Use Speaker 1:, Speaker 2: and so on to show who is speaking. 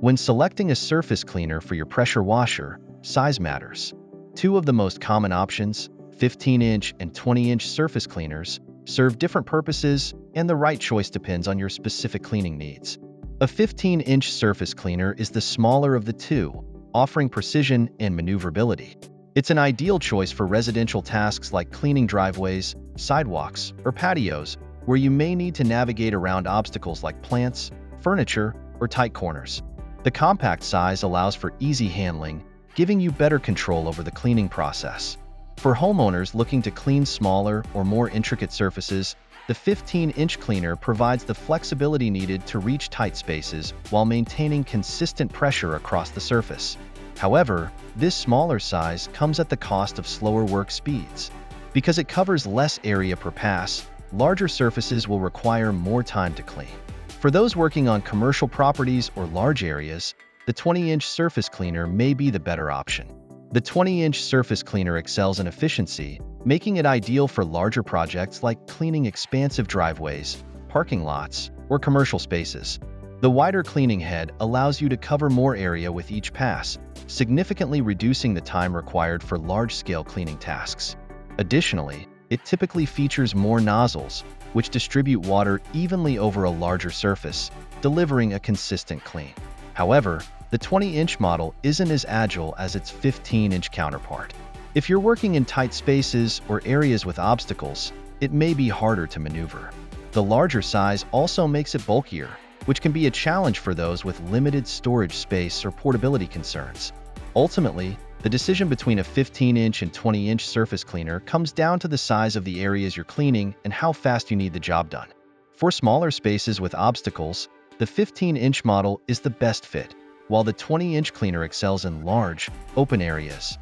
Speaker 1: When selecting a surface cleaner for your pressure washer, size matters. Two of the most common options, 15-inch and 20-inch surface cleaners, serve different purposes, and the right choice depends on your specific cleaning needs. A 15-inch surface cleaner is the smaller of the two, offering precision and maneuverability. It's an ideal choice for residential tasks like cleaning driveways, sidewalks, or patios, where you may need to navigate around obstacles like plants, furniture, or tight corners. The compact size allows for easy handling, giving you better control over the cleaning process. For homeowners looking to clean smaller or more intricate surfaces, the 15-inch cleaner provides the flexibility needed to reach tight spaces while maintaining consistent pressure across the surface. However, this smaller size comes at the cost of slower work speeds. Because it covers less area per pass, larger surfaces will require more time to clean. For those working on commercial properties or large areas, the 20-inch surface cleaner may be the better option. The 20-inch surface cleaner excels in efficiency, making it ideal for larger projects like cleaning expansive driveways, parking lots, or commercial spaces. The wider cleaning head allows you to cover more area with each pass, significantly reducing the time required for large-scale cleaning tasks. Additionally, it typically features more nozzles, which distribute water evenly over a larger surface, delivering a consistent clean. However, the 20-inch model isn't as agile as its 15-inch counterpart. If you're working in tight spaces or areas with obstacles, it may be harder to maneuver. The larger size also makes it bulkier, which can be a challenge for those with limited storage space or portability concerns. Ultimately, the decision between a 15-inch and 20-inch surface cleaner comes down to the size of the areas you're cleaning and how fast you need the job done. For smaller spaces with obstacles, the 15-inch model is the best fit, while the 20-inch cleaner excels in large, open areas.